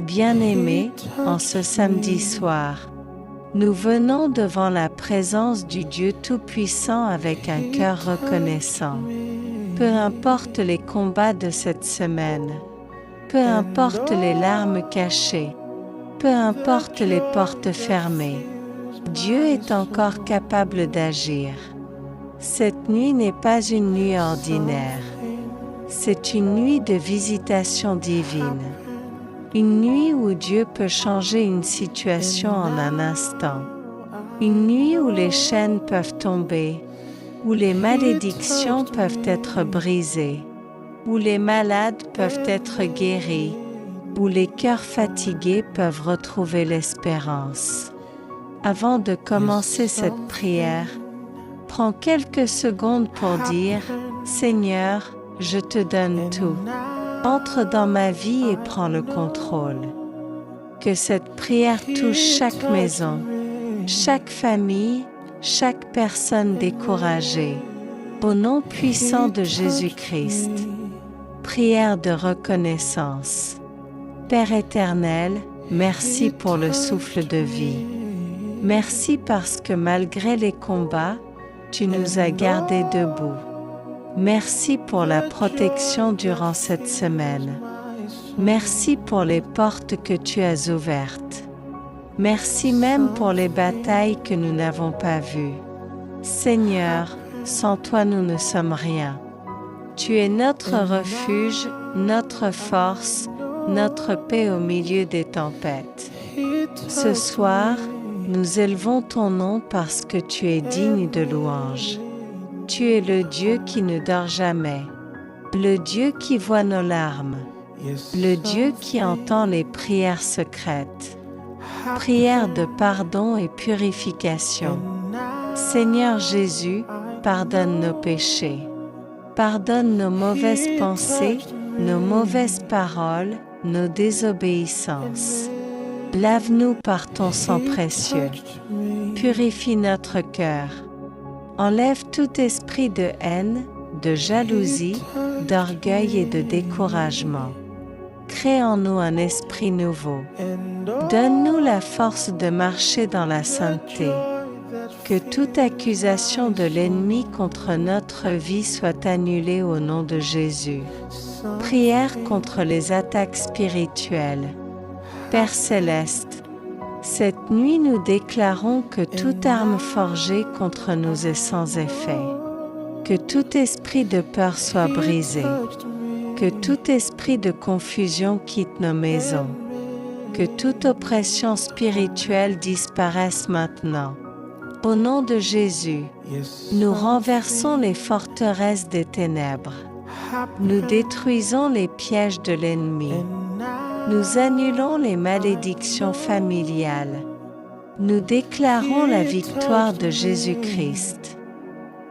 Bien-aimés, en ce samedi soir, nous venons devant la présence du Dieu Tout-Puissant avec un cœur reconnaissant. Peu importe les combats de cette semaine, peu importe les larmes cachées, peu importe les portes fermées, Dieu est encore capable d'agir. Cette nuit n'est pas une nuit ordinaire. C'est une nuit de visitation divine. Une nuit où Dieu peut changer une situation en un instant. Une nuit où les chaînes peuvent tomber, où les malédictions peuvent être brisées, où les malades peuvent être guéris, où les cœurs fatigués peuvent retrouver l'espérance. Avant de commencer cette prière, prends quelques secondes pour dire « Seigneur, je te donne tout. Entre dans ma vie et prends le contrôle. » Que cette prière touche chaque maison, chaque famille, chaque personne découragée. Au nom puissant de Jésus-Christ. Prière de reconnaissance. Père éternel, merci pour le souffle de vie. Merci parce que malgré les combats, tu nous as gardés debout. Merci pour la protection durant cette semaine. Merci pour les portes que tu as ouvertes. Merci même pour les batailles que nous n'avons pas vues. Seigneur, sans toi nous ne sommes rien. Tu es notre refuge, notre force, notre paix au milieu des tempêtes. Ce soir, nous élevons ton nom parce que tu es digne de louange. Tu es le Dieu qui ne dort jamais, le Dieu qui voit nos larmes, le Dieu qui entend les prières secrètes, prières de pardon et purification. Seigneur Jésus, pardonne nos péchés, pardonne nos mauvaises pensées, nos mauvaises paroles, nos désobéissances. Lave-nous par ton sang précieux, purifie notre cœur. Enlève tout esprit de haine, de jalousie, d'orgueil et de découragement. Crée en nous un esprit nouveau. Donne-nous la force de marcher dans la sainteté. Que toute accusation de l'ennemi contre notre vie soit annulée au nom de Jésus. Prière contre les attaques spirituelles. Père céleste, cette nuit nous déclarons que toute arme forgée contre nous est sans effet. Que tout esprit de peur soit brisé. Que tout esprit de confusion quitte nos maisons. Que toute oppression spirituelle disparaisse maintenant. Au nom de Jésus, nous renversons les forteresses des ténèbres. Nous détruisons les pièges de l'ennemi. Nous annulons les malédictions familiales. Nous déclarons la victoire de Jésus-Christ.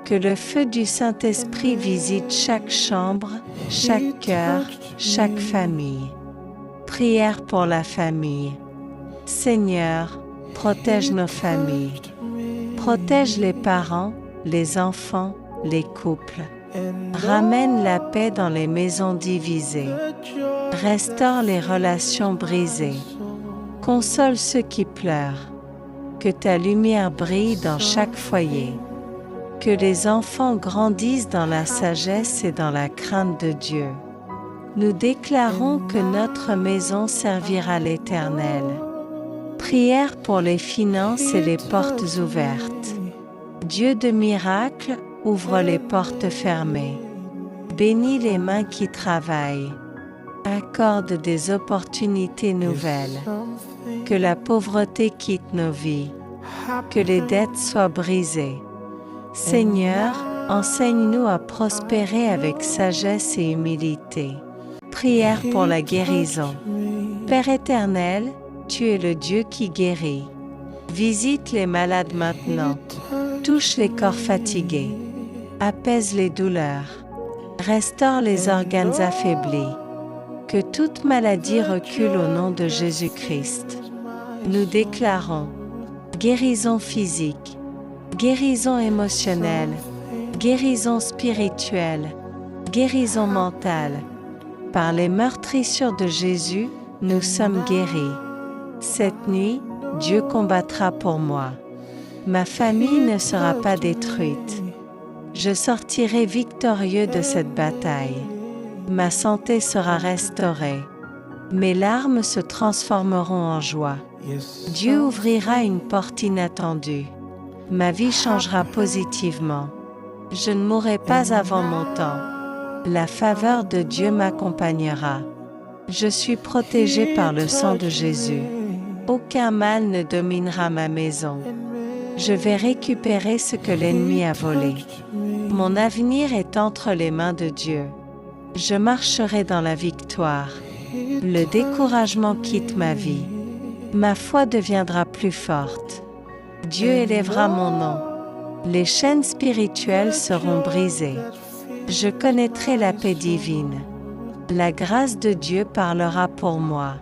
Que le feu du Saint-Esprit visite chaque chambre, chaque cœur, chaque famille. Prière pour la famille. Seigneur, protège nos familles. Protège les parents, les enfants, les couples. Ramène la paix dans les maisons divisées. Restaure les relations brisées. Console ceux qui pleurent. Que ta lumière brille dans chaque foyer. Que les enfants grandissent dans la sagesse et dans la crainte de Dieu. Nous déclarons que notre maison servira l'Éternel. Prière pour les finances et les portes ouvertes. Dieu de miracles, ouvre les portes fermées. Bénis les mains qui travaillent. Accorde des opportunités nouvelles. Que la pauvreté quitte nos vies. Que les dettes soient brisées. Seigneur, enseigne-nous à prospérer avec sagesse et humilité. Prière pour la guérison. Père éternel, tu es le Dieu qui guérit. Visite les malades maintenant. Touche les corps fatigués. Apaise les douleurs. Restaure les organes affaiblis. Que toute maladie recule au nom de Jésus-Christ. Nous déclarons guérison physique, guérison émotionnelle, guérison spirituelle, guérison mentale. Par les meurtrissures de Jésus, nous sommes guéris. Cette nuit, Dieu combattra pour moi. Ma famille ne sera pas détruite. Je sortirai victorieux de cette bataille. Ma santé sera restaurée. Mes larmes se transformeront en joie. Dieu ouvrira une porte inattendue. Ma vie changera positivement. Je ne mourrai pas avant mon temps. La faveur de Dieu m'accompagnera. Je suis protégé par le sang de Jésus. Aucun mal ne dominera ma maison. Je vais récupérer ce que l'ennemi a volé. Mon avenir est entre les mains de Dieu. Je marcherai dans la victoire. Le découragement quitte ma vie. Ma foi deviendra plus forte. Dieu élèvera mon nom. Les chaînes spirituelles seront brisées. Je connaîtrai la paix divine. La grâce de Dieu parlera pour moi.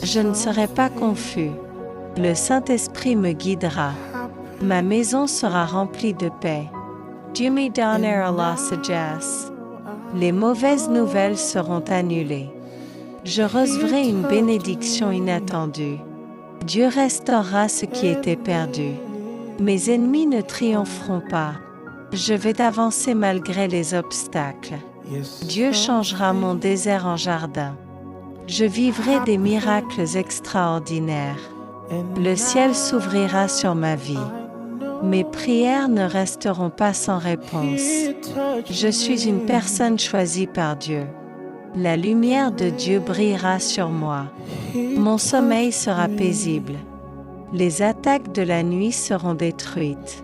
Je ne serai pas confus. Le Saint-Esprit me guidera. Ma maison sera remplie de paix. Dieu me donnera la sagesse. Les mauvaises nouvelles seront annulées. Je recevrai une bénédiction inattendue. Dieu restaurera ce qui était perdu. Mes ennemis ne triompheront pas. Je vais avancer malgré les obstacles. Dieu changera mon désert en jardin. Je vivrai des miracles extraordinaires. Le ciel s'ouvrira sur ma vie. Mes prières ne resteront pas sans réponse. Je suis une personne choisie par Dieu. La lumière de Dieu brillera sur moi. Mon sommeil sera paisible. Les attaques de la nuit seront détruites.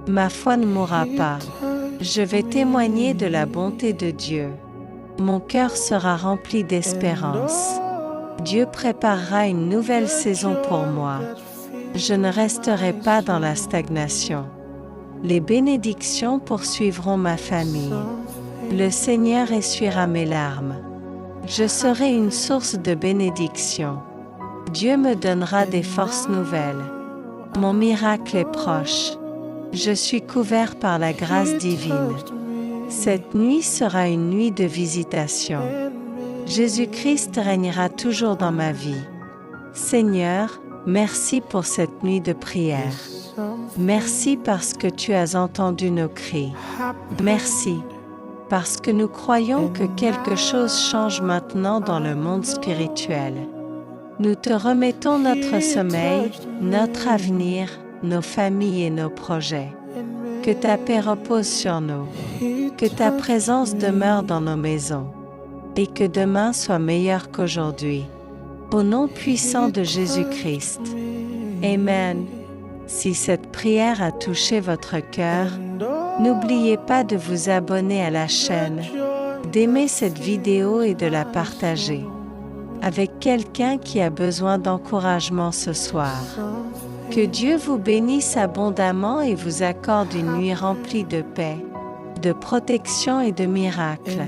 Ma foi ne mourra pas. Je vais témoigner de la bonté de Dieu. Mon cœur sera rempli d'espérance. Dieu préparera une nouvelle saison pour moi. Je ne resterai pas dans la stagnation. Les bénédictions poursuivront ma famille. Le Seigneur essuiera mes larmes. Je serai une source de bénédiction. Dieu me donnera des forces nouvelles. Mon miracle est proche. Je suis couvert par la grâce divine. Cette nuit sera une nuit de visitation. Jésus-Christ régnera toujours dans ma vie. Seigneur, merci pour cette nuit de prière. Merci parce que tu as entendu nos cris. Merci parce que nous croyons que quelque chose change maintenant dans le monde spirituel. Nous te remettons notre sommeil, notre avenir, nos familles et nos projets. Que ta paix repose sur nous. Que ta présence demeure dans nos maisons. Et que demain soit meilleur qu'aujourd'hui. Au nom puissant de Jésus-Christ. Amen. Si cette prière a touché votre cœur, n'oubliez pas de vous abonner à la chaîne, d'aimer cette vidéo et de la partager avec quelqu'un qui a besoin d'encouragement ce soir. Que Dieu vous bénisse abondamment et vous accorde une nuit remplie de paix, de protection et de miracles.